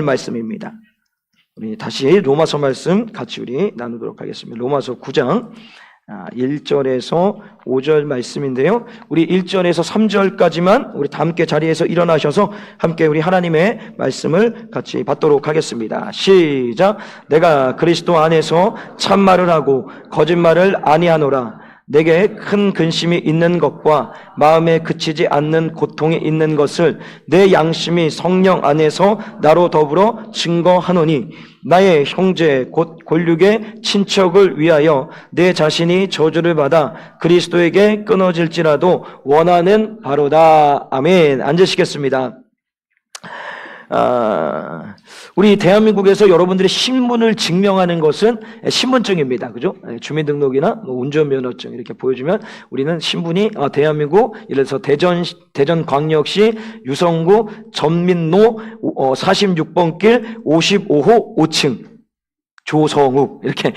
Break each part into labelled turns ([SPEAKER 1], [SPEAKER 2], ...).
[SPEAKER 1] 말씀입니다. 우리 다시 로마서 말씀 같이 우리 나누도록 하겠습니다. 로마서 9장 1절에서 5절 말씀인데요. 우리 1절에서 3절까지만 우리 다 함께 자리에서 일어나셔서 함께 우리 하나님의 말씀을 같이 받도록 하겠습니다. 시작. 내가 그리스도 안에서 참말을 하고 거짓말을 아니하노라. 내게 큰 근심이 있는 것과 마음에 그치지 않는 고통이 있는 것을 내 양심이 성령 안에서 나로 더불어 증거하노니 나의 형제 곧 골육의 친척을 위하여 내 자신이 저주를 받아 그리스도에게 끊어질지라도 원하는 바로다. 아멘. 앉으시겠습니다. 우리 대한민국에서 여러분들의 신분을 증명하는 것은 신분증입니다. 그죠? 주민등록이나 운전면허증 이렇게 보여주면 우리는 신분이 대한민국, 예를 들어서 대전광역시 유성구 전민로 46번 길 55호 5층 조성욱 이렇게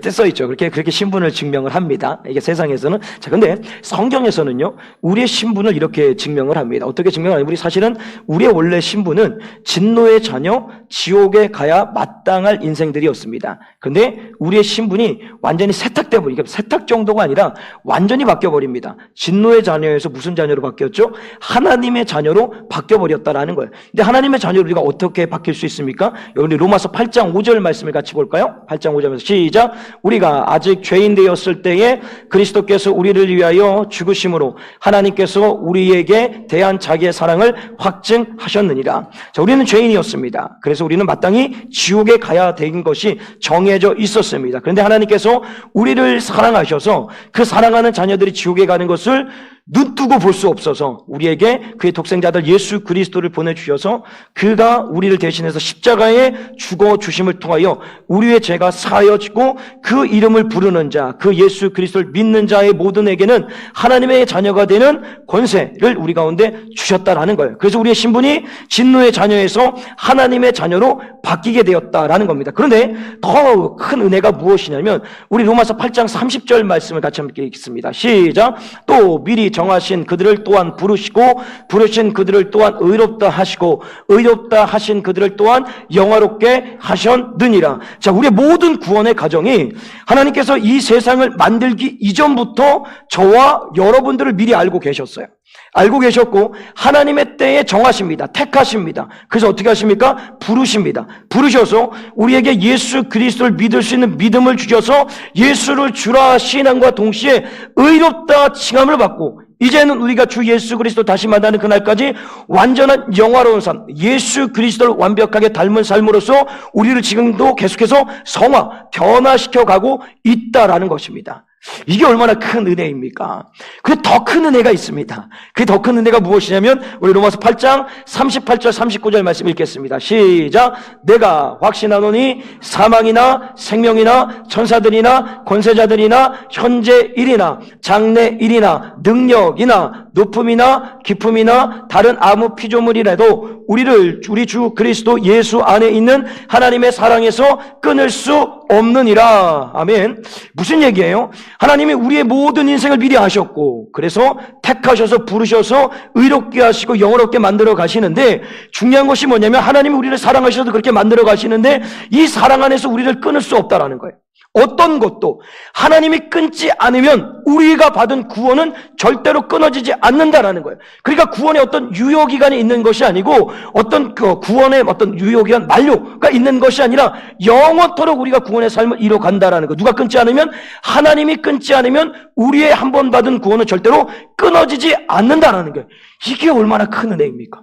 [SPEAKER 1] 써 있죠. 그렇게 신분을 증명을 합니다. 이게 세상에서는. 자, 근데 성경에서는요, 우리의 신분을 이렇게 증명을 합니다. 어떻게 증명하냐면, 우리 사실은 우리의 원래 신분은 진노의 자녀, 지옥에 가야 마땅할 인생들이었습니다. 근데 우리의 신분이 완전히 세탁돼 버리니까, 세탁 정도가 아니라 완전히 바뀌어 버립니다. 진노의 자녀에서 무슨 자녀로 바뀌었죠? 하나님의 자녀로 바뀌어 버렸다라는 거예요. 근데 하나님의 자녀로 우리가 어떻게 바뀔 수 있습니까? 여러분들 로마서 8장 5절 말씀을 같이 볼까요? 8장 5절에서 시작. 우리가 아직 죄인 되었을 때에 그리스도께서 우리를 위하여 죽으심으로 하나님께서 우리에게 대한 자기의 사랑을 확증하셨느니라. 자, 우리는 죄인이었습니다. 그래서 우리는 마땅히 지옥에 가야 된 것이 정해져 있었습니다. 그런데 하나님께서 우리를 사랑하셔서 그 사랑하는 자녀들이 지옥에 가는 것을 눈뜨고 볼 수 없어서 우리에게 그의 독생자들 예수 그리스도를 보내주셔서 그가 우리를 대신해서 십자가에 죽어주심을 통하여 우리의 죄가 사하여지고 그 이름을 부르는 자, 그 예수 그리스도를 믿는 자의 모든에게는 하나님의 자녀가 되는 권세를 우리 가운데 주셨다라는 거예요. 그래서 우리의 신분이 진노의 자녀에서 하나님의 자녀로 바뀌게 되었다라는 겁니다. 그런데 더 큰 은혜가 무엇이냐면 우리 로마서 8장 30절 말씀을 같이 함께 읽겠습니다. 시작. 또 미리 정하신 그들을 또한 부르시고 부르신 그들을 또한 의롭다 하시고 의롭다 하신 그들을 또한 영화롭게 하셨느니라. 자, 우리의 모든 구원의 과정이 하나님께서 이 세상을 만들기 이전부터 저와 여러분들을 미리 알고 계셨어요. 알고 계셨고 하나님의 때에 정하십니다. 택하십니다. 그래서 어떻게 하십니까? 부르십니다. 부르셔서 우리에게 예수 그리스도를 믿을 수 있는 믿음을 주셔서 예수를 주라 신앙과 동시에 의롭다 칭함을 받고 이제는 우리가 주 예수 그리스도 다시 만나는 그날까지 완전한 영화로운 삶, 예수 그리스도를 완벽하게 닮은 삶으로서 우리를 지금도 계속해서 성화, 변화시켜 가고 있다라는 것입니다. 이게 얼마나 큰 은혜입니까? 그 더 큰 은혜가 있습니다. 그 더 큰 은혜가 무엇이냐면 우리 로마서 8장 38절 39절 말씀 읽겠습니다. 시작. 내가 확신하노니 사망이나 생명이나 천사들이나 권세자들이나 현재 일이나 장래 일이나 능력이나 높음이나 깊음이나 다른 아무 피조물이라도 우리 주 그리스도 예수 안에 있는 하나님의 사랑에서 끊을 수 없느니라. 아멘. 무슨 얘기예요? 하나님이 우리의 모든 인생을 미리 아셨고 그래서 택하셔서 부르셔서 의롭게 하시고 영원롭게 만들어 가시는데 중요한 것이 뭐냐면 하나님이 우리를 사랑하셔서 그렇게 만들어 가시는데 이 사랑 안에서 우리를 끊을 수 없다라는 거예요. 어떤 것도 하나님이 끊지 않으면 우리가 받은 구원은 절대로 끊어지지 않는다라는 거예요. 그러니까 구원의 어떤 유효기간이 있는 것이 아니고 어떤 그 구원의 어떤 유효기간 만료가 있는 것이 아니라 영원토록 우리가 구원의 삶을 이뤄간다라는 거예요. 누가 끊지 않으면 하나님이 끊지 않으면 우리의 한 번 받은 구원은 절대로 끊어지지 않는다라는 거예요. 이게 얼마나 큰 은혜입니까?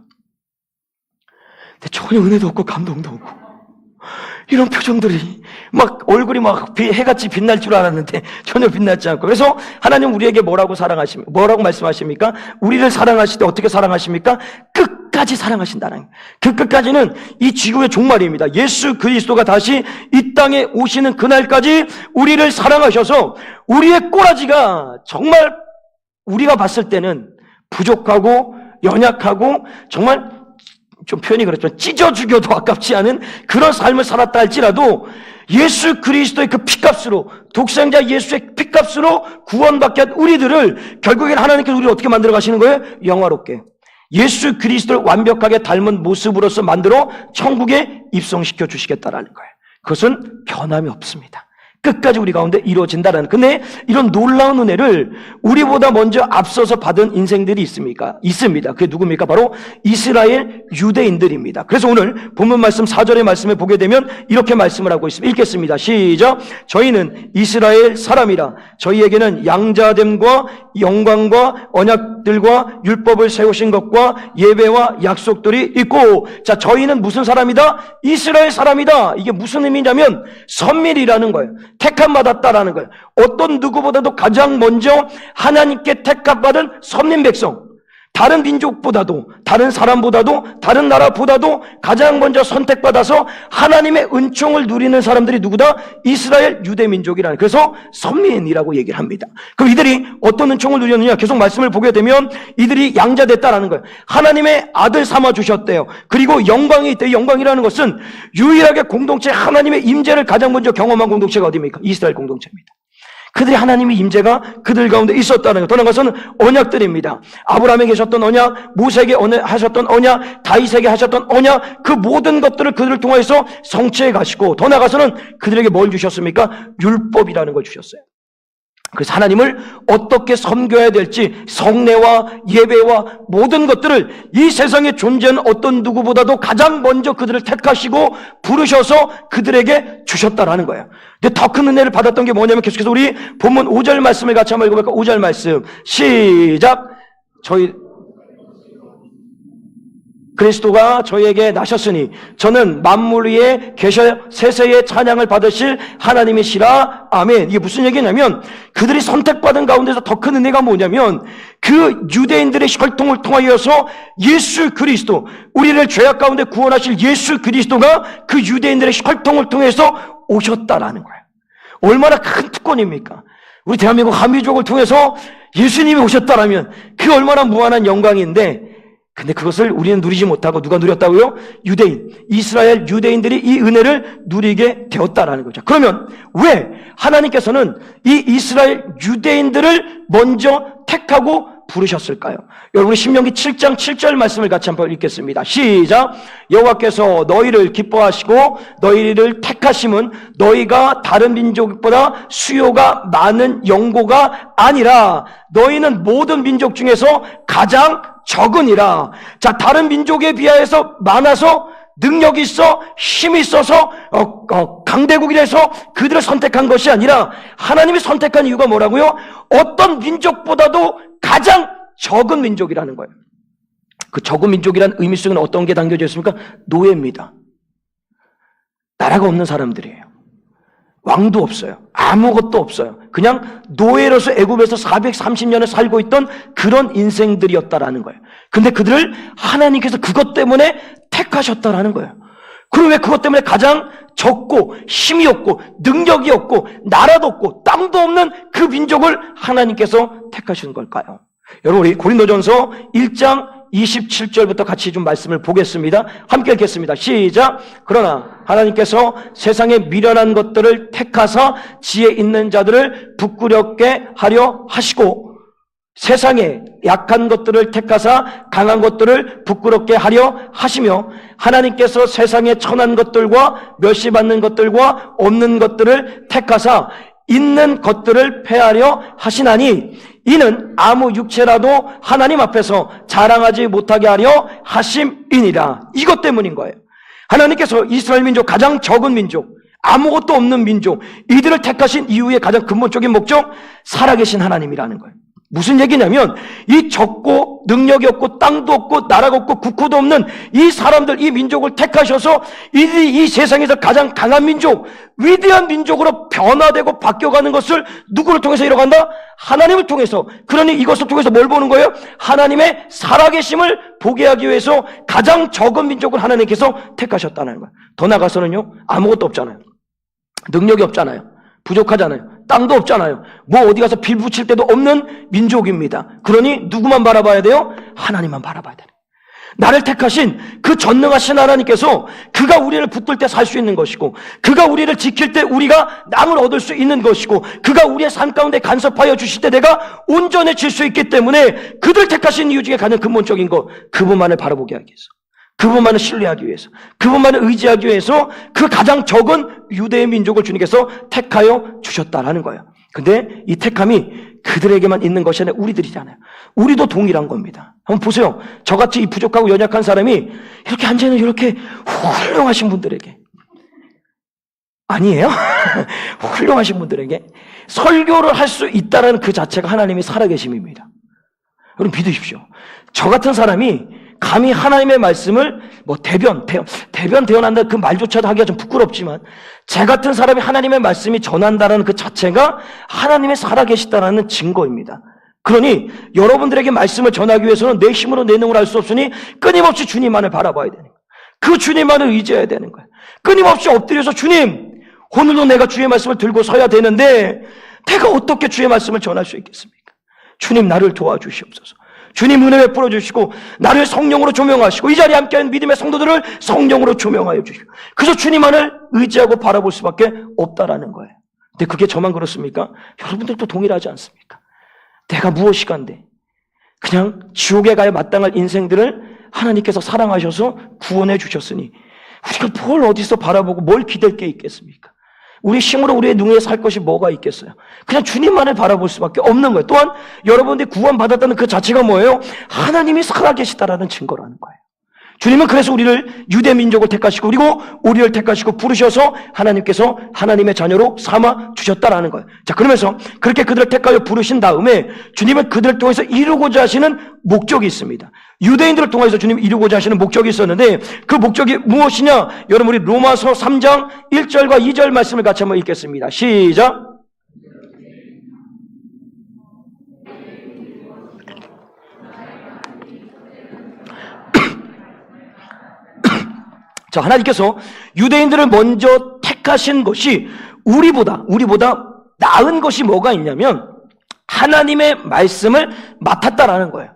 [SPEAKER 1] 근데 전혀 은혜도 없고 감동도 없고 이런 표정들이 막 얼굴이 막 해같이 빛날 줄 알았는데 전혀 빛나지 않고 그래서 하나님 우리에게 뭐라고 말씀하십니까? 우리를 사랑하실 때 어떻게 사랑하십니까? 끝까지 사랑하신다는 그 끝까지는 이 지구의 종말입니다. 예수 그리스도가 다시 이 땅에 오시는 그날까지 우리를 사랑하셔서 우리의 꼬라지가 정말 우리가 봤을 때는 부족하고 연약하고 정말 좀 표현이 그렇지만 찢어 죽여도 아깝지 않은 그런 삶을 살았다 할지라도 예수 그리스도의 그 피값으로 독생자 예수의 피값으로 구원받게 한 우리들을 결국엔 하나님께서 우리를 어떻게 만들어 가시는 거예요? 영화롭게. 예수 그리스도를 완벽하게 닮은 모습으로서 만들어 천국에 입성시켜 주시겠다라는 거예요. 그것은 변함이 없습니다. 끝까지 우리 가운데 이루어진다라는. 근데 이런 놀라운 은혜를 우리보다 먼저 앞서서 받은 인생들이 있습니다. 그게 누굽니까? 바로 이스라엘 유대인들입니다. 그래서 오늘 본문 말씀 4절의 말씀을 보게 되면 이렇게 말씀을 하고 있습니다. 읽겠습니다. 시작. 저희는 이스라엘 사람이라 저희에게는 양자됨과 영광과 언약들과 율법을 세우신 것과 예배와 약속들이 있고, 자, 저희는 무슨 사람이다? 이스라엘 사람이다. 이게 무슨 의미냐면 선밀이라는 거예요. 택함 받았다라는 거예요. 어떤 누구보다도 가장 먼저 하나님께 택함받은 선민 백성, 다른 민족보다도, 다른 사람보다도, 다른 나라보다도 가장 먼저 선택받아서 하나님의 은총을 누리는 사람들이 누구다? 이스라엘 유대민족이라는. 그래서 선민이라고 얘기를 합니다. 그럼 이들이 어떤 은총을 누렸느냐? 계속 말씀을 보게 되면 이들이 양자됐다라는 거예요. 하나님의 아들 삼아 주셨대요. 그리고 영광이 있대요. 영광이라는 것은 유일하게 공동체, 하나님의 임재를 가장 먼저 경험한 공동체가 어디입니까? 이스라엘 공동체입니다. 그들이 하나님의 임재가 그들 가운데 있었다는 것. 더 나아가서는 언약들입니다. 아브라함에게 하셨던 언약, 모세에게 하셨던 언약, 다윗에게 하셨던 언약, 그 모든 것들을 그들을 통해서 성취해 가시고, 더 나아가서는 그들에게 뭘 주셨습니까? 율법이라는 걸 주셨어요. 그래서 하나님을 어떻게 섬겨야 될지, 성례와 예배와 모든 것들을 이 세상에 존재하는 어떤 누구보다도 가장 먼저 그들을 택하시고 부르셔서 그들에게 주셨다라는 거예요. 근데 더 큰 은혜를 받았던 게 뭐냐면, 계속해서 우리 본문 5절 말씀을 같이 한번 읽어볼까? 5절 말씀 시작. 저희 그리스도가 저희에게 나셨으니 저는 만물 위에 계셔 세세의 찬양을 받으실 하나님이시라. 아멘. 이게 무슨 얘기냐면, 그들이 선택받은 가운데서 더 큰 은혜가 뭐냐면, 그 유대인들의 혈통을 통하여서 예수 그리스도, 우리를 죄악 가운데 구원하실 예수 그리스도가 그 유대인들의 혈통을 통해서 오셨다라는 거예요. 얼마나 큰 특권입니까? 우리 대한민국 한민족을 통해서 예수님이 오셨다라면 그 얼마나 무한한 영광인데, 근데 그것을 우리는 누리지 못하고 누가 누렸다고요? 유대인, 이스라엘 유대인들이 이 은혜를 누리게 되었다라는 거죠. 그러면 왜 하나님께서는 이 이스라엘 유대인들을 먼저 택하고 부르셨을까요? 여러분, 신명기 7장 7절 말씀을 같이 한번 읽겠습니다. 시작. 여호와께서 너희를 기뻐하시고 너희를 택하심은 너희가 다른 민족보다 수요가 많은 영고가 아니라 너희는 모든 민족 중에서 가장 적으니라. 자, 다른 민족에 비하여서 많아서 능력이 있어 힘이 있어서 강대국이라서 그들을 선택한 것이 아니라, 하나님이 선택한 이유가 뭐라고요? 어떤 민족보다도 가장 적은 민족이라는 거예요. 그 적은 민족이라는 의미 속에는 어떤 게 담겨져 있습니까? 노예입니다. 나라가 없는 사람들이에요. 왕도 없어요. 아무것도 없어요. 그냥 노예로서 애굽에서 430년을 살고 있던 그런 인생들이었다라는 거예요. 근데 그들을 하나님께서 그것 때문에 택하셨다라는 거예요. 그럼 왜 그것 때문에 가장 적고 힘이 없고 능력이 없고 나라도 없고 땅도 없는 그 민족을 하나님께서 택하신 걸까요? 여러분, 우리 고린도전서 1장 27절부터 같이 좀 말씀을 보겠습니다. 함께 읽겠습니다. 시작. 그러나 하나님께서 세상에 미련한 것들을 택하사 지혜 있는 자들을 부끄럽게 하려 하시고, 세상에 약한 것들을 택하사 강한 것들을 부끄럽게 하려 하시며, 하나님께서 세상에 천한 것들과 멸시받는 것들과 없는 것들을 택하사 있는 것들을 폐하려 하시나니, 이는 아무 육체라도 하나님 앞에서 자랑하지 못하게 하려 하심이니라. 이것 때문인 거예요. 하나님께서 이스라엘 민족, 가장 적은 민족, 아무것도 없는 민족, 이들을 택하신 이유의 가장 근본적인 목적, 살아계신 하나님이라는 거예요. 무슨 얘기냐면, 이 적고 능력이 없고 땅도 없고 나라가 없고 국호도 없는 이 사람들, 이 민족을 택하셔서 이들이 이 세상에서 가장 강한 민족, 위대한 민족으로 변화되고 바뀌어가는 것을 누구를 통해서 이뤄간다? 하나님을 통해서. 그러니 이것을 통해서 뭘 보는 거예요? 하나님의 살아계심을 보게 하기 위해서 가장 적은 민족을 하나님께서 택하셨다는 거예요. 더 나아가서는요, 아무것도 없잖아요. 능력이 없잖아요. 부족하잖아요. 땅도 없잖아요. 뭐 어디 가서 빌 붙일 때도 없는 민족입니다. 그러니 누구만 바라봐야 돼요? 하나님만 바라봐야 돼요. 나를 택하신 그 전능하신 하나님께서 그가 우리를 붙들 때 살 수 있는 것이고, 그가 우리를 지킬 때 우리가 남을 얻을 수 있는 것이고, 그가 우리의 삶 가운데 간섭하여 주실 때 내가 온전해질 수 있기 때문에 그들 택하신 이유 중에 가장 근본적인 것, 그분만을 바라보게 하기 위해서, 그분만을 신뢰하기 위해서, 그분만을 의지하기 위해서 그 가장 적은 유대의 민족을 주님께서 택하여 주셨다라는 거예요. 근데 이 택함이 그들에게만 있는 것이 아니라 우리들이잖아요. 우리도 동일한 겁니다. 한번 보세요. 저같이 이 부족하고 연약한 사람이 이렇게 앉아있는 이렇게 훌륭하신 분들에게, 아니에요? 훌륭하신 분들에게 설교를 할 수 있다는 그 자체가 하나님의 살아계심입니다. 여러분 믿으십시오. 저 같은 사람이 감히 하나님의 말씀을 대변한다 그 말조차도 하기가 좀 부끄럽지만, 제 같은 사람이 하나님의 말씀이 전한다는 그 자체가 하나님의 살아계시다는 증거입니다. 그러니 여러분들에게 말씀을 전하기 위해서는 내 힘으로 내 능으로 할 수 없으니 끊임없이 주님만을 바라봐야 되는 거예요. 그 주님만을 의지해야 되는 거예요. 끊임없이 엎드려서 주님, 오늘도 내가 주의 말씀을 들고 서야 되는데 내가 어떻게 주의 말씀을 전할 수 있겠습니까? 주님 나를 도와주시옵소서. 주님 은혜 베풀어 주시고 나를 성령으로 조명하시고 이 자리에 함께하는 믿음의 성도들을 성령으로 조명하여 주시고, 그래서 주님만을 의지하고 바라볼 수밖에 없다라는 거예요. 근데 그게 저만 그렇습니까? 여러분들도 동일하지 않습니까? 내가 무엇이간데 그냥 지옥에 가야 마땅할 인생들을 하나님께서 사랑하셔서 구원해 주셨으니 우리가 뭘 어디서 바라보고 뭘 기댈 게 있겠습니까? 우리 힘으로 우리의 능력에 살 것이 뭐가 있겠어요? 그냥 주님만을 바라볼 수밖에 없는 거예요. 또한 여러분들이 구원받았다는 그 자체가 뭐예요? 하나님이 살아계시다라는 증거라는 거예요. 주님은 그래서 우리를 유대 민족을 택하시고 그리고 우리를 택하시고 부르셔서 하나님께서 하나님의 자녀로 삼아 주셨다라는 거예요. 자, 그러면서 그렇게 그들을 택하여 부르신 다음에 주님은 그들을 통해서 이루고자 하시는 목적이 있습니다. 유대인들을 통해서 주님이 이루고자 하시는 목적이 있었는데 그 목적이 무엇이냐? 여러분 우리 로마서 3장 1절과 2절 말씀을 같이 한번 읽겠습니다. 시작. 자, 하나님께서 유대인들을 먼저 택하신 것이 우리보다 나은 것이 뭐가 있냐면 하나님의 말씀을 맡았다라는 거예요.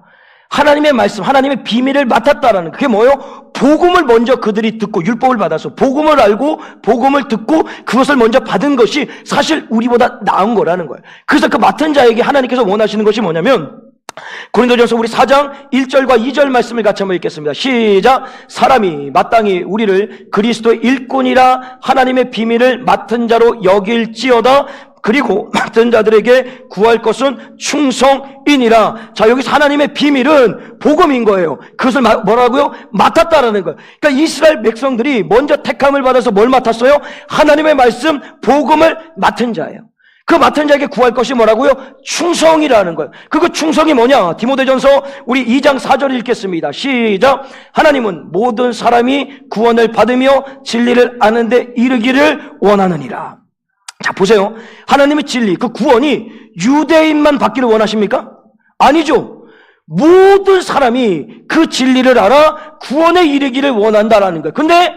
[SPEAKER 1] 하나님의 말씀, 하나님의 비밀을 맡았다라는, 그게 뭐예요? 복음을 먼저 그들이 듣고 율법을 받아서 복음을 알고 복음을 듣고 그것을 먼저 받은 것이 사실 우리보다 나은 거라는 거예요. 그래서 그 맡은 자에게 하나님께서 원하시는 것이 뭐냐면 고린도전서 우리 4장 1절과 2절 말씀을 같이 한번 읽겠습니다. 시작. 사람이 마땅히 우리를 그리스도의 일꾼이라 하나님의 비밀을 맡은 자로 여길지어다. 그리고 맡은 자들에게 구할 것은 충성이니라. 자, 여기서 하나님의 비밀은 복음인 거예요. 그것을 뭐라고요? 맡았다라는 거예요. 그러니까 이스라엘 백성들이 먼저 택함을 받아서 뭘 맡았어요? 하나님의 말씀, 복음을 맡은 자예요. 그 맡은 자에게 구할 것이 뭐라고요? 충성이라는 거예요. 그 충성이 뭐냐? 디모데전서 우리 2장 4절 읽겠습니다. 시작. 하나님은 모든 사람이 구원을 받으며 진리를 아는데 이르기를 원하느니라. 자, 보세요. 하나님의 진리, 그 구원이 유대인만 받기를 원하십니까? 아니죠. 모든 사람이 그 진리를 알아 구원에 이르기를 원한다라는 거예요. 근데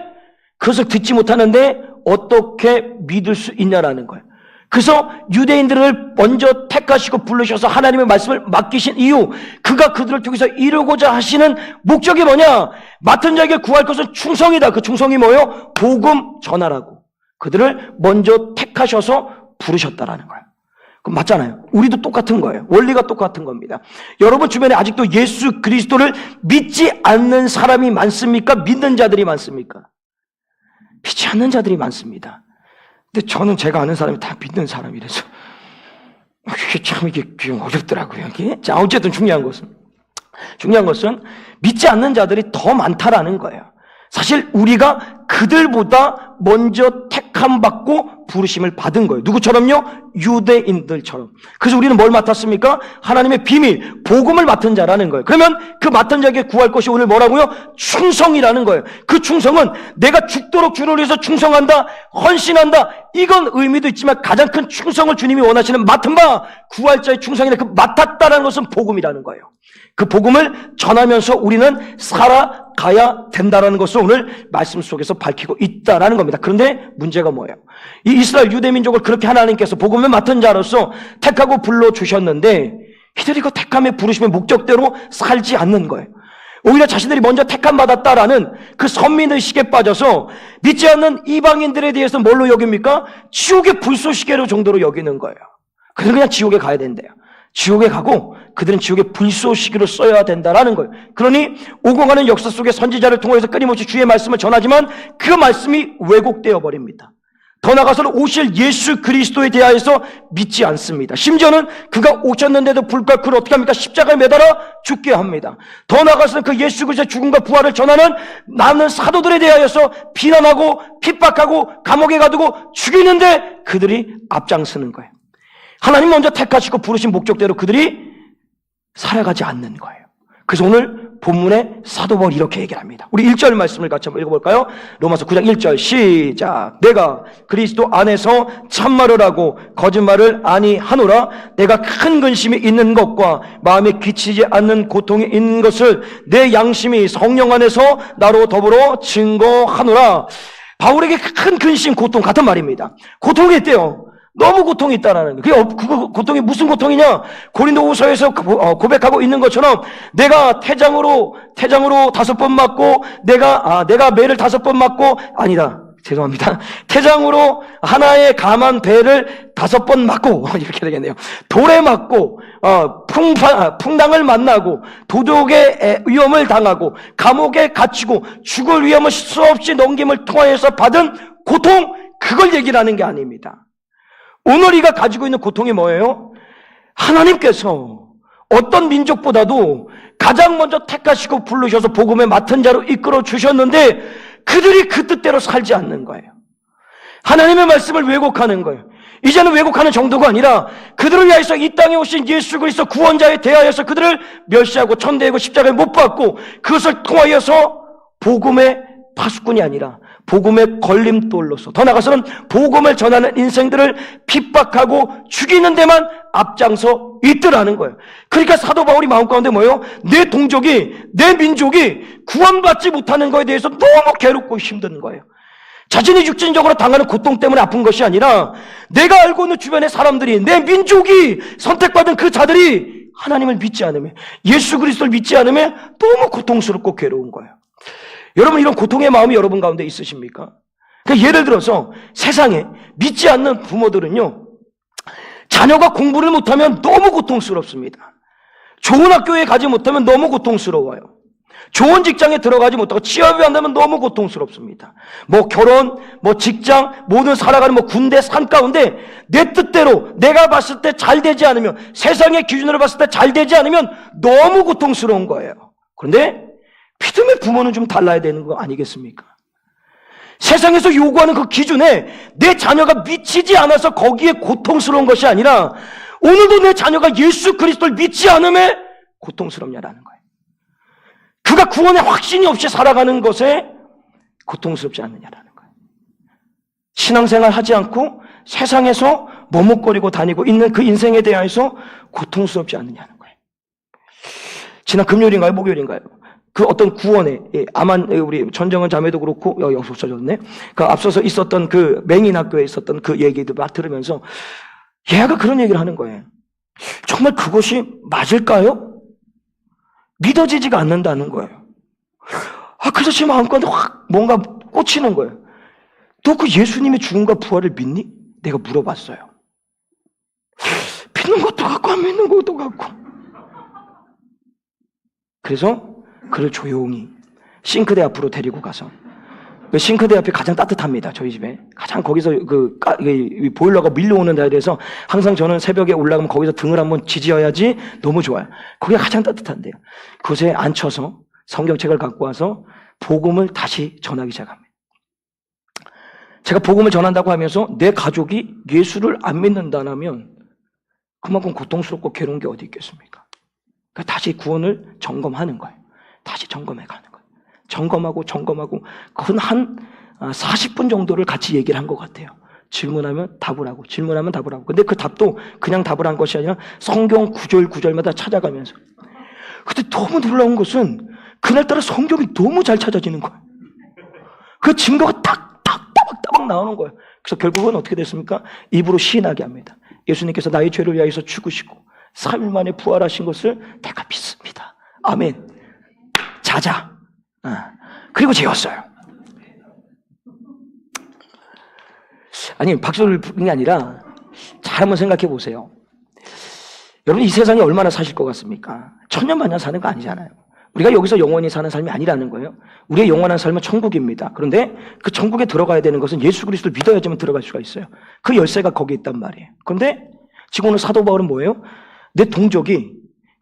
[SPEAKER 1] 그것을 듣지 못하는데 어떻게 믿을 수 있냐라는 거예요. 그래서 유대인들을 먼저 택하시고 부르셔서 하나님의 말씀을 맡기신 이유, 그가 그들을 통해서 이루고자 하시는 목적이 뭐냐? 맡은 자에게 구할 것은 충성이다. 그 충성이 뭐예요? 복음 전하라고. 그들을 먼저 택하셔서 부르셨다라는 거예요. 그럼 맞잖아요. 우리도 똑같은 거예요. 원리가 똑같은 겁니다. 여러분 주변에 아직도 예수 그리스도를 믿지 않는 사람이 많습니까? 믿는 자들이 많습니까? 믿지 않는 자들이 많습니다. 근데 저는 제가 아는 사람이 다 믿는 사람이라서 이게 좀 어렵더라고요. 이게. 자, 어쨌든 중요한 것은 믿지 않는 자들이 더 많다라는 거예요. 사실 우리가 그들보다 먼저 택함받고 부르심을 받은 거예요. 누구처럼요? 유대인들처럼. 그래서 우리는 뭘 맡았습니까? 하나님의 비밀, 복음을 맡은 자라는 거예요. 그러면 그 맡은 자에게 구할 것이 오늘 뭐라고요? 충성이라는 거예요. 그 충성은 내가 죽도록 주를 위해서 충성한다, 헌신한다, 이건 의미도 있지만 가장 큰 충성을 주님이 원하시는 맡은 바, 구할 자의 충성이나 그 맡았다라는 것은 복음이라는 거예요. 그 복음을 전하면서 우리는 살아가야 된다는 것을 오늘 말씀 속에서 밝히고 있다라는 겁니다. 그런데 문제가 뭐예요? 이 이스라엘 유대민족을 그렇게 하나님께서 복음을 맡은 자로서 택하고 불러주셨는데 이들이 그 택함에 부르심의 목적대로 살지 않는 거예요. 오히려 자신들이 먼저 택함 받았다라는 그 선민의식에 빠져서 믿지 않는 이방인들에 대해서 뭘로 여깁니까? 지옥의 불쏘시개로 정도로 여기는 거예요. 그들은 그냥 지옥에 가야 된대요. 지옥에 가고 그들은 지옥의 불쏘시개로 써야 된다라는 거예요. 그러니 오고 가는 역사 속에 선지자를 통해서 끊임없이 주의 말씀을 전하지만 그 말씀이 왜곡되어 버립니다. 더 나아가서는 오실 예수 그리스도에 대하여서 믿지 않습니다. 심지어는 그가 오셨는데도 불구하고 그를 어떻게 합니까? 십자가에 매달아 죽게 합니다. 더 나아가서는 그 예수 그리스도의 죽음과 부활을 전하는 남은 사도들에 대하여서 비난하고 핍박하고 감옥에 가두고 죽이는데 그들이 앞장서는 거예요. 하나님 먼저 택하시고 부르신 목적대로 그들이 살아가지 않는 거예요. 그래서 오늘 본문에 사도 바울이 이렇게 얘기를 합니다. 우리 1절 말씀을 같이 한번 읽어볼까요? 로마서 9장 1절 시작. 내가 그리스도 안에서 참말을 하고 거짓말을 아니하노라. 내가 큰 근심이 있는 것과 마음에 끼치지 않는 고통이 있는 것을 내 양심이 성령 안에서 나로 더불어 증거하노라. 바울에게 큰 근심, 고통 같은 말입니다. 고통이 있대요. 너무 고통이 있다라는 거예요. 그 고통이 무슨 고통이냐? 고린도후서에서 고백하고 있는 것처럼 내가 태장으로 5번 맞고 내가 매를 5번 맞고 아니다. 죄송합니다. 태장으로 하나의 감한 배를 5번 맞고 이렇게 되겠네요. 돌에 맞고 풍당을 만나고 도둑의 위험을 당하고 감옥에 갇히고 죽을 위험을 수없이 넘김을 통하여서 받은 고통, 그걸 얘기를 하는 게 아닙니다. 오늘 우리가 가지고 있는 고통이 뭐예요? 하나님께서 어떤 민족보다도 가장 먼저 택하시고 부르셔서 복음의 맡은 자로 이끌어 주셨는데 그들이 그 뜻대로 살지 않는 거예요. 하나님의 말씀을 왜곡하는 거예요. 이제는 왜곡하는 정도가 아니라 그들을 위하여서 이 땅에 오신 예수 그리스도 구원자에 대하여서 그들을 멸시하고 천대이고 십자가에 못 박고 그것을 통하여서 복음의 파수꾼이 아니라 복음의 걸림돌로서 더 나아가서는 복음을 전하는 인생들을 핍박하고 죽이는 데만 앞장서 있더라는 거예요. 그러니까 사도 바울이 마음 가운데 뭐예요? 내 동족이, 내 민족이 구원받지 못하는 것에 대해서 너무 괴롭고 힘든 거예요. 자신이 육신적으로 당하는 고통 때문에 아픈 것이 아니라 내가 알고 있는 주변의 사람들이, 내 민족이 선택받은 그 자들이 하나님을 믿지 않으면, 예수 그리스도를 믿지 않으면 너무 고통스럽고 괴로운 거예요. 여러분, 이런 고통의 마음이 여러분 가운데 있으십니까? 그러니까 예를 들어서 세상에 믿지 않는 부모들은요, 자녀가 공부를 못하면 너무 고통스럽습니다. 좋은 학교에 가지 못하면 너무 고통스러워요. 좋은 직장에 들어가지 못하고 취업이 안 되면 너무 고통스럽습니다. 뭐 결혼, 뭐 직장, 모든 살아가는 뭐 군대 산 가운데 내 뜻대로 내가 봤을 때 잘 되지 않으면, 세상의 기준으로 봤을 때 잘 되지 않으면 너무 고통스러운 거예요. 그런데 믿음의 부모는 좀 달라야 되는 거 아니겠습니까? 세상에서 요구하는 그 기준에 내 자녀가 미치지 않아서 거기에 고통스러운 것이 아니라 오늘도 내 자녀가 예수 그리스도를 믿지 않음에 고통스럽냐라는 거예요. 그가 구원의 확신이 없이 살아가는 것에 고통스럽지 않느냐라는 거예요. 신앙생활 하지 않고 세상에서 머뭇거리고 다니고 있는 그 인생에 대해서 고통스럽지 않느냐는 거예요. 지난 금요일인가요? 목요일인가요? 그 어떤 구원에, 우리 전정은 자매도 그렇고, 여기 없어졌네. 그 앞서서 있었던 그 맹인학교에 있었던 그 얘기도 막 들으면서 얘가 그런 얘기를 하는 거예요. 정말 그것이 맞을까요? 믿어지지가 않는다는 거예요. 그래서 제 마음가운데 확 뭔가 꽂히는 거예요. 너 그 예수님의 죽음과 부활을 믿니? 내가 물어봤어요. 믿는 것도 같고 안 믿는 것도 같고. 그래서 그를 조용히 싱크대 앞으로 데리고 가서, 그 싱크대 앞이 가장 따뜻합니다. 저희 집에 가장 거기서 보일러가 밀려오는 데에 대해서 항상 저는 새벽에 올라가면 거기서 등을 한번 지지어야지 너무 좋아요. 거기가 가장 따뜻한데요. 그곳에 앉혀서 성경책을 갖고 와서 복음을 다시 전하기 시작합니다. 제가 복음을 전한다고 하면서 내 가족이 예수를 안 믿는다면 그만큼 고통스럽고 괴로운 게 어디 있겠습니까? 그러니까 다시 구원을 점검하는 거예요. 다시 점검해 가는 거예요. 점검하고 한 40분 정도를 같이 얘기를 한 것 같아요. 질문하면 답을 하고 질문하면 답을 하고. 근데 그 답도 그냥 답을 한 것이 아니라 성경 구절마다 찾아가면서. 근데 너무 놀라운 것은 그날따라 성경이 너무 잘 찾아지는 거예요. 그 증거가 따박 나오는 거예요. 그래서 결국은 어떻게 됐습니까? 입으로 시인하게 합니다. 예수님께서 나의 죄를 위하여서 죽으시고 3일 만에 부활하신 것을 내가 믿습니다. 아멘. 자자. 그리고 재웠어요. 아니, 박수를 부는 게 아니라 잘 한번 생각해 보세요. 여러분, 이 세상에 얼마나 사실 것 같습니까? 천년만년 사는 거 아니잖아요. 우리가 여기서 영원히 사는 삶이 아니라는 거예요. 우리의 영원한 삶은 천국입니다. 그런데 그 천국에 들어가야 되는 것은 예수 그리스도를 믿어야지만 들어갈 수가 있어요. 그 열쇠가 거기 있단 말이에요. 그런데 지금 오늘 사도 바울은 뭐예요? 내 동족이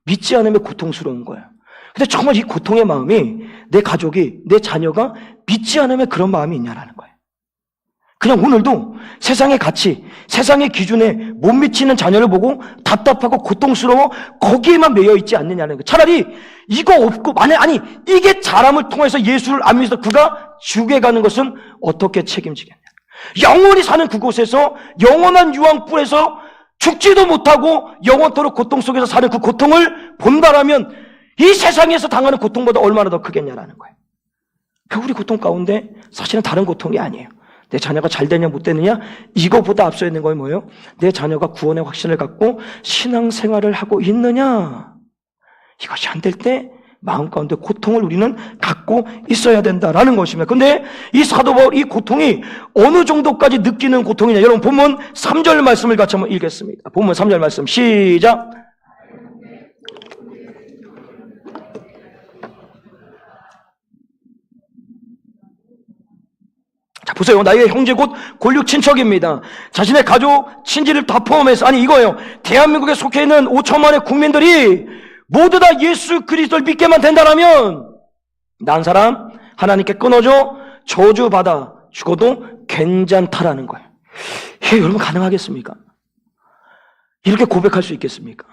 [SPEAKER 1] 믿지 않으면 고통스러운 거예요. 근데 정말 이 고통의 마음이 내 가족이, 내 자녀가 믿지 않으면 그런 마음이 있냐라는 거예요. 그냥 오늘도 세상의 가치, 세상의 기준에 못 미치는 자녀를 보고 답답하고 고통스러워 거기에만 매여 있지 않느냐는 거예요. 차라리 이거 없고, 이게 사람을 통해서 예수를 안 믿어서 그가 지옥에 가는 것은 어떻게 책임지겠냐. 영원히 사는 그곳에서 영원한 유황불에서 죽지도 못하고 영원토록 고통 속에서 사는 그 고통을 본다라면 이 세상에서 당하는 고통보다 얼마나 더 크겠냐라는 거예요. 우리 고통 가운데 사실은 다른 고통이 아니에요. 내 자녀가 잘 되냐 못 되느냐, 이거보다 앞서 있는 건 뭐예요? 내 자녀가 구원의 확신을 갖고 신앙생활을 하고 있느냐. 이것이 안 될 때 마음 가운데 고통을 우리는 갖고 있어야 된다라는 것입니다. 근데 이 사도 바울, 이 고통이 어느 정도까지 느끼는 고통이냐. 여러분, 본문 3절 말씀을 같이 한번 읽겠습니다. 본문 3절 말씀 시작. 자, 보세요. 나의 형제 곧 골육 친척입니다. 자신의 가족, 친지를 다 포함해서, 이거예요. 대한민국에 속해 있는 5천만의 국민들이 모두 다 예수 그리스도를 믿게만 된다면 난 사람 하나님께 끊어져 저주받아 죽어도 괜찮다라는 거예요. 이게 여러분 가능하겠습니까? 이렇게 고백할 수 있겠습니까?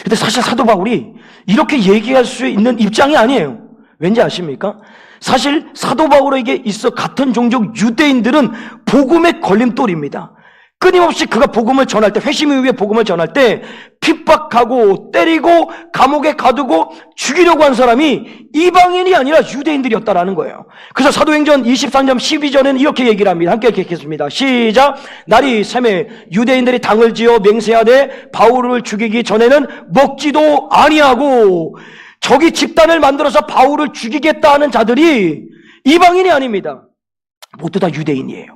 [SPEAKER 1] 근데 사실 사도 바울이 이렇게 얘기할 수 있는 입장이 아니에요. 왠지 아십니까? 사실 사도 바울에게 있어 같은 종족 유대인들은 복음의 걸림돌입니다. 끊임없이 그가 복음을 전할 때, 회심 이후에 복음을 전할 때 핍박하고 때리고 감옥에 가두고 죽이려고 한 사람이 이방인이 아니라 유대인들이었다라는 거예요. 그래서 사도행전 23장 12절에는 이렇게 얘기를 합니다. 함께 읽겠습니다. 시작. 날이 새매 유대인들이 당을 지어 맹세하되 바울을 죽이기 전에는 먹지도 아니하고, 저기 집단을 만들어서 바울을 죽이겠다 하는 자들이 이방인이 아닙니다. 모두 다 유대인이에요.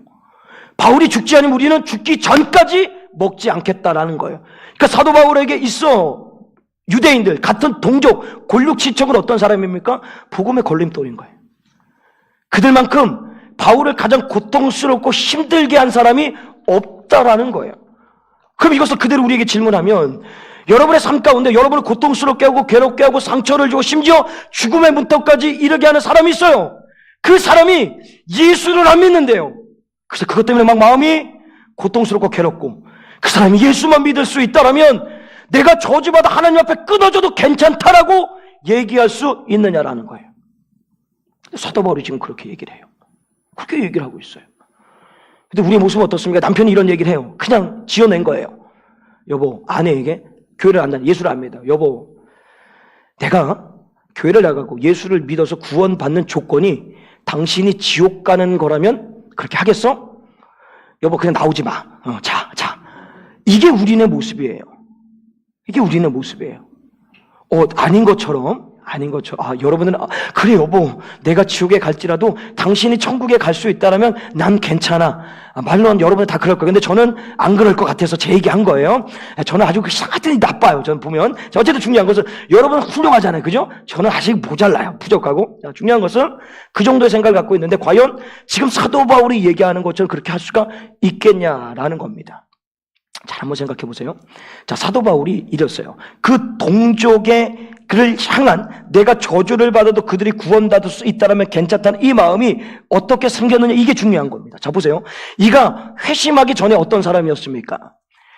[SPEAKER 1] 바울이 죽지 않으면 우리는 죽기 전까지 먹지 않겠다라는 거예요. 그러니까 사도 바울에게 있어 유대인들, 같은 동족, 골육친척은 어떤 사람입니까? 복음의 걸림돌인 거예요. 그들만큼 바울을 가장 고통스럽고 힘들게 한 사람이 없다라는 거예요. 그럼 이것을 그대로 우리에게 질문하면, 여러분의 삶 가운데 여러분을 고통스럽게 하고 괴롭게 하고 상처를 주고 심지어 죽음의 문턱까지 이르게 하는 사람이 있어요. 그 사람이 예수를 안 믿는데요. 그래서 그것 때문에 막 마음이 고통스럽고 괴롭고, 그 사람이 예수만 믿을 수 있다라면 내가 저주받아 하나님 앞에 끊어져도 괜찮다라고 얘기할 수 있느냐라는 거예요. 사도 바울이 지금 그렇게 얘기를 해요. 그렇게 얘기를 하고 있어요. 근데 우리의 모습은 어떻습니까? 남편이 이런 얘기를 해요. 그냥 지어낸 거예요. 여보, 아내에게 교회를 안 다니, 예수를 안 믿어. 여보, 내가 교회를 나가고 예수를 믿어서 구원받는 조건이 당신이 지옥 가는 거라면 그렇게 하겠어? 여보, 그냥 나오지 마. 자. 이게 우리네 모습이에요. 이게 우리네 모습이에요. 아닌 것처럼. 여러분은, 그래, 여보, 내가 지옥에 갈지라도 당신이 천국에 갈 수 있다면 난 괜찮아. 말로는 여러분 다 그럴 거예요. 근데 저는 안 그럴 것 같아서 제 얘기한 거예요. 저는 아주 하여튼 나빠요. 저는 보면. 자, 어쨌든 중요한 것은 여러분은 훌륭하잖아요. 그죠? 저는 아직 모자라요. 부족하고. 자, 중요한 것은 그 정도의 생각을 갖고 있는데, 과연 지금 사도 바울이 얘기하는 것처럼 그렇게 할 수가 있겠냐라는 겁니다. 잘 한번 생각해 보세요. 자, 사도 바울이 이랬어요. 그 동족의 그를 향한, 내가 저주를 받아도 그들이 구원받을 수 있다면 괜찮다는 이 마음이 어떻게 생겼느냐, 이게 중요한 겁니다. 자, 보세요. 이가 회심하기 전에 어떤 사람이었습니까?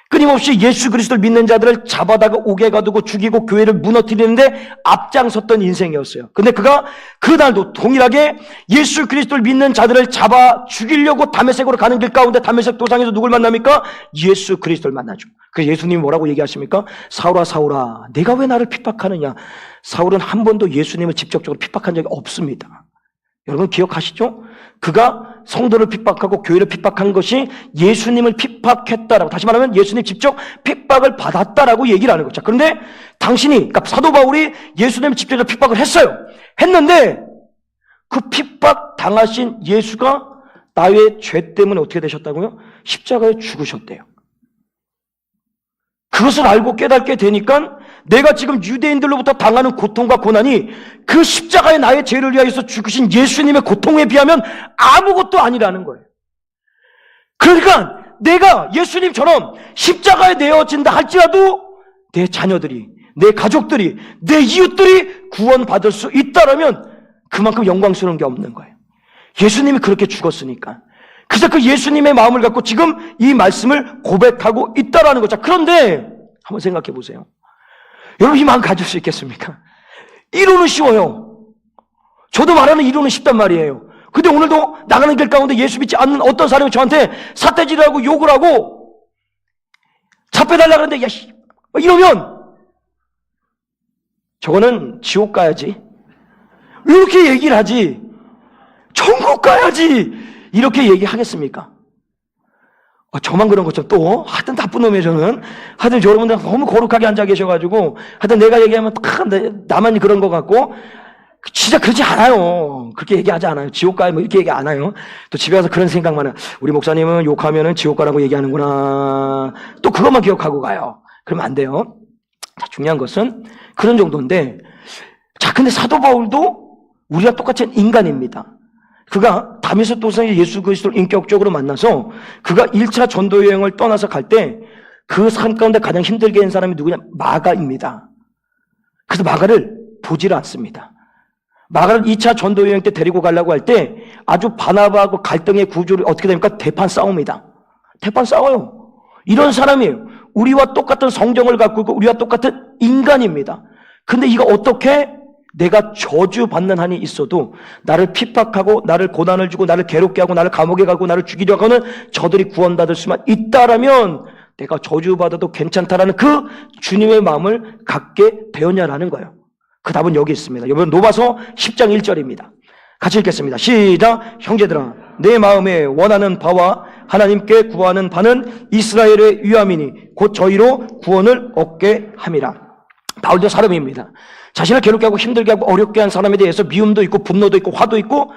[SPEAKER 1] 끊임없이 예수 그리스도를 믿는 자들을 잡아다가 옥에 가두고 죽이고 교회를 무너뜨리는데 앞장섰던 인생이었어요. 근데 그가 그날도 동일하게 예수 그리스도를 믿는 자들을 잡아 죽이려고 다메섹으로 가는 길 가운데 다메섹 도상에서 누굴 만납니까? 예수 그리스도를 만나죠. 그래서 예수님이 뭐라고 얘기하십니까? 사울아, 사울아, 내가 왜 나를 핍박하느냐? 사울은 한 번도 예수님을 직접적으로 핍박한 적이 없습니다. 여러분 기억하시죠? 그가 성도를 핍박하고 교회를 핍박한 것이 예수님을 핍박했다라고, 다시 말하면 예수님 직접 핍박을 받았다라고 얘기를 하는 거죠. 그런데 당신이, 그러니까 사도 바울이 예수님을 직접 핍박을 했어요. 했는데 그 핍박 당하신 예수가 나의 죄 때문에 어떻게 되셨다고요? 십자가에 죽으셨대요. 그것을 알고 깨닫게 되니까 내가 지금 유대인들로부터 당하는 고통과 고난이 그 십자가의 나의 죄를 위하여서 죽으신 예수님의 고통에 비하면 아무것도 아니라는 거예요. 그러니까 내가 예수님처럼 십자가에 내어진다 할지라도 내 자녀들이, 내 가족들이, 내 이웃들이 구원받을 수 있다라면 그만큼 영광스러운 게 없는 거예요. 예수님이 그렇게 죽었으니까. 그래서 그 예수님의 마음을 갖고 지금 이 말씀을 고백하고 있다라는 거죠. 그런데 한번 생각해 보세요. 여러분 이 마음 가질 수 있겠습니까? 이론은 쉬워요. 저도 말하는 이론은 쉽단 말이에요. 근데 오늘도 나가는 길 가운데 예수 믿지 않는 어떤 사람이 저한테 삿대질하고 욕을 하고 차 빼달라 그러는데 야 이러면 저거는 지옥 가야지, 이렇게 얘기를 하지, 천국 가야지 이렇게 얘기하겠습니까? 저만 그런 것처럼 또 하여튼 나쁜 놈이에요. 저는 하여튼 여러분들 너무 거룩하게 앉아 계셔가지고 하여튼 내가 얘기하면 다 나만 그런 것 같고 진짜 그러지 않아요. 그렇게 얘기하지 않아요. 지옥 가요 뭐 이렇게 얘기 안 해요. 또 집에 가서 그런 생각만 해요. 우리 목사님은 욕하면은 지옥 가라고 얘기하는구나. 또 그것만 기억하고 가요. 그러면 안 돼요. 자, 중요한 것은 그런 정도인데, 자 근데 사도 바울도 우리와 똑같은 인간입니다. 그가 다메섹 도상에 예수 그리스도를 인격적으로 만나서 그가 1차 전도 여행을 떠나서 갈 때 그 산 가운데 가장 힘들게 한 사람이 누구냐? 마가입니다. 그래서 마가를 보지를 않습니다. 마가를 2차 전도 여행 때 데리고 가려고 할 때 아주 바나바하고 갈등의 구조를 어떻게 됩니까? 대판 싸웁니다. 대판 싸워요. 이런 사람이에요. 우리와 똑같은 성정을 갖고 있고 우리와 똑같은 인간입니다. 근데 이거 어떻게 내가 저주받는 한이 있어도 나를 핍박하고 나를 고난을 주고 나를 괴롭게 하고 나를 감옥에 가고 나를 죽이려고 하는 저들이 구원받을 수만 있다라면 내가 저주받아도 괜찮다라는 그 주님의 마음을 갖게 되었냐라는 거예요. 그 답은 여기 있습니다. 여러분 로마서 10장 1절입니다. 같이 읽겠습니다. 시작. 형제들아 내 마음에 원하는 바와 하나님께 구하는 바는 이스라엘의 위함이니 곧 저희로 구원을 얻게 함이라. 바울도 사람입니다. 자신을 괴롭게 하고 힘들게 하고 어렵게 한 사람에 대해서 미움도 있고 분노도 있고 화도 있고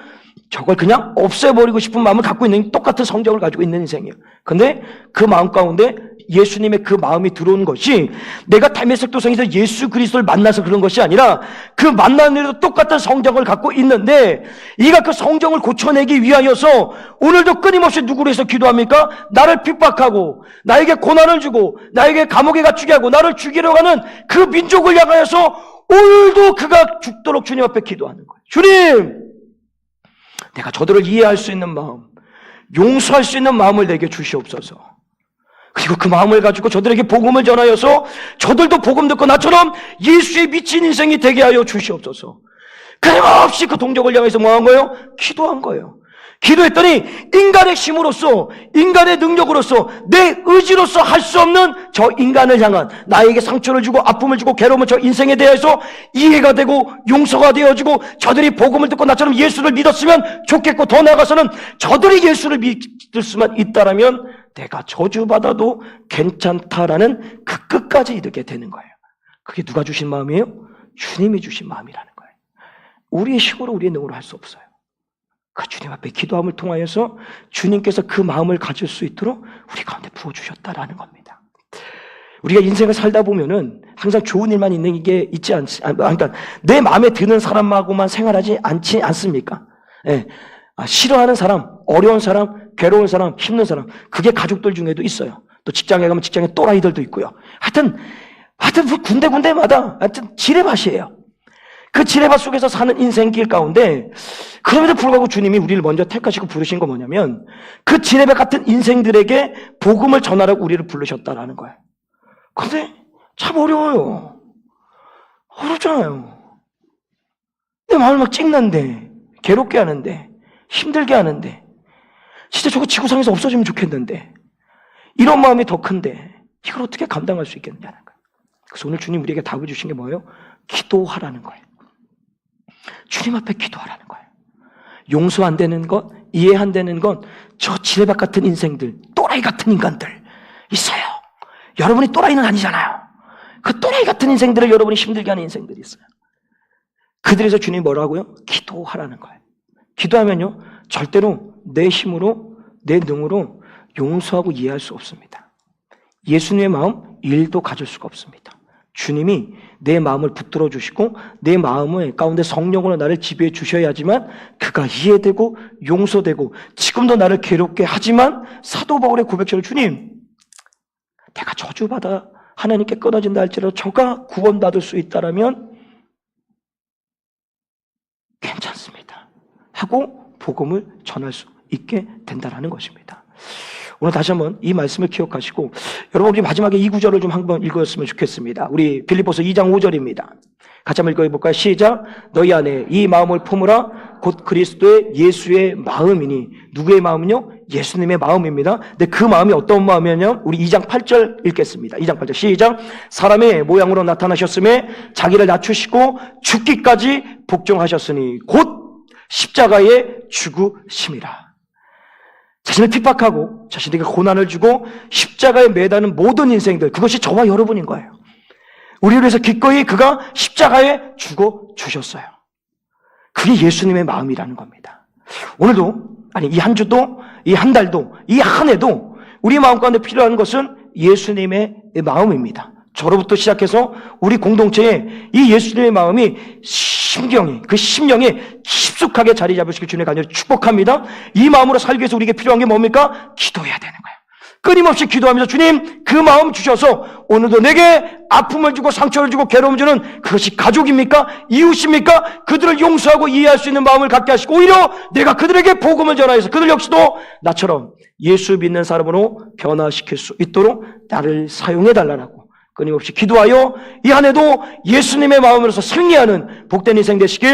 [SPEAKER 1] 저걸 그냥 없애버리고 싶은 마음을 갖고 있는 똑같은 성정을 가지고 있는 인생이에요. 근데 그 마음 가운데 예수님의 그 마음이 들어온 것이 내가 다메섹 도상에서 예수 그리스도를 만나서 그런 것이 아니라 그 만나는 일도 똑같은 성정을 갖고 있는데 이가 그 성정을 고쳐내기 위하여서 오늘도 끊임없이 누구를 해서 기도합니까? 나를 핍박하고 나에게 고난을 주고 나에게 감옥에 갇히게 하고 나를 죽이려고 하는 그 민족을 향하여서 오늘도 그가 죽도록 주님 앞에 기도하는 거예요. 주님, 내가 저들을 이해할 수 있는 마음, 용서할 수 있는 마음을 내게 주시옵소서. 그리고 그 마음을 가지고 저들에게 복음을 전하여서 저들도 복음 듣고 나처럼 예수에 미친 인생이 되게 하여 주시옵소서. 끊임없이 그 동족을 향해서 뭐 한 거예요? 기도한 거예요. 기도했더니 인간의 힘으로써 인간의 능력으로서 내 의지로서 할 수 없는 저 인간을 향한 나에게 상처를 주고 아픔을 주고 괴로움을 저 인생에 대해서 이해가 되고 용서가 되어지고 저들이 복음을 듣고 나처럼 예수를 믿었으면 좋겠고 더 나아가서는 저들이 예수를 믿을 수만 있다라면 내가 저주받아도 괜찮다라는 그 끝까지 이르게 되는 거예요. 그게 누가 주신 마음이에요? 주님이 주신 마음이라는 거예요. 우리의 힘으로 우리의 능으로 할 수 없어요. 그 주님 앞에 기도함을 통하여서 주님께서 그 마음을 가질 수 있도록 우리 가운데 부어주셨다라는 겁니다. 우리가 인생을 살다 보면은 항상 좋은 일만 있는 게 있지 않지, 그러니까 내 마음에 드는 사람하고만 생활하지 않지 않습니까? 예. 싫어하는 사람, 어려운 사람, 괴로운 사람, 힘든 사람, 그게 가족들 중에도 있어요. 또 직장에 가면 직장에 또라이들도 있고요. 하여튼 군데군데마다 하여튼 지뢰밭이에요. 그 지뢰밭 속에서 사는 인생길 가운데 그럼에도 불구하고 주님이 우리를 먼저 택하시고 부르신 거 뭐냐면 그 지뢰밭 같은 인생들에게 복음을 전하라고 우리를 부르셨다라는 거예요. 근데 참 어려워요. 어렵잖아요. 내 마음을 막 찍는데, 괴롭게 하는데, 힘들게 하는데, 진짜 저거 지구상에서 없어지면 좋겠는데, 이런 마음이 더 큰데 이걸 어떻게 감당할 수 있겠느냐는 거예요. 그래서 오늘 주님 우리에게 답을 주신 게 뭐예요? 기도하라는 거예요. 주님 앞에 기도하라는 거예요. 용서 안 되는 것, 이해 안 되는 것, 저 지뢰밭 같은 인생들, 또라이 같은 인간들 있어요. 여러분이 또라이는 아니잖아요. 그 또라이 같은 인생들을 여러분이 힘들게 하는 인생들이 있어요. 그들에서 주님이 뭐라고요? 기도하라는 거예요. 기도하면요, 절대로 내 힘으로, 내 능으로 용서하고 이해할 수 없습니다. 예수님의 마음 1도 가질 수가 없습니다. 주님이 내 마음을 붙들어 주시고 내 마음의 가운데 성령으로 나를 지배해 주셔야지만 그가 이해되고 용서되고, 지금도 나를 괴롭게 하지만 사도 바울의 고백처럼 주님, 내가 저주받아 하나님께 끊어진다 할지라도 저가 구원받을 수 있다라면 괜찮습니다 하고 복음을 전할 수 있게 된다라는 것입니다. 오늘 다시 한번 이 말씀을 기억하시고, 여러분 우리 마지막에 이 구절을 좀 한번 읽었으면 좋겠습니다. 우리 빌립보서 2장 5절입니다. 같이 한번 읽어볼까요? 시작. 너희 안에 이 마음을 품으라. 곧 그리스도의 예수의 마음이니. 누구의 마음은요? 예수님의 마음입니다. 근데 그 마음이 어떤 마음이냐면 우리 2장 8절 읽겠습니다. 2장 8절 시작. 사람의 모양으로 나타나셨음에 자기를 낮추시고 죽기까지 복종하셨으니 곧 십자가에 죽으심이라. 자신을 핍박하고 자신에게 고난을 주고 십자가에 매다는 모든 인생들, 그것이 저와 여러분인 거예요. 우리를 위해서 기꺼이 그가 십자가에 죽어 주셨어요. 그게 예수님의 마음이라는 겁니다. 오늘도, 아니 이 한 주도, 이 한 달도, 이 한 해도 우리 마음 가운데 필요한 것은 예수님의 마음입니다. 저로부터 시작해서 우리 공동체에 이 예수님의 마음이 심경이, 그 심령에 깊숙하게 자리 잡으시길 주님의 간절히 축복합니다. 이 마음으로 살기 위해서 우리에게 필요한 게 뭡니까? 기도해야 되는 거예요. 끊임없이 기도하면서 주님, 그 마음 주셔서 오늘도 내게 아픔을 주고 상처를 주고 괴로움을 주는 그것이 가족입니까? 이웃입니까? 그들을 용서하고 이해할 수 있는 마음을 갖게 하시고, 오히려 내가 그들에게 복음을 전하여서 그들 역시도 나처럼 예수 믿는 사람으로 변화시킬 수 있도록 나를 사용해 달라고 끊임없이 기도하여 이 한 해도 예수님의 마음으로서 승리하는 복된 인생 되시길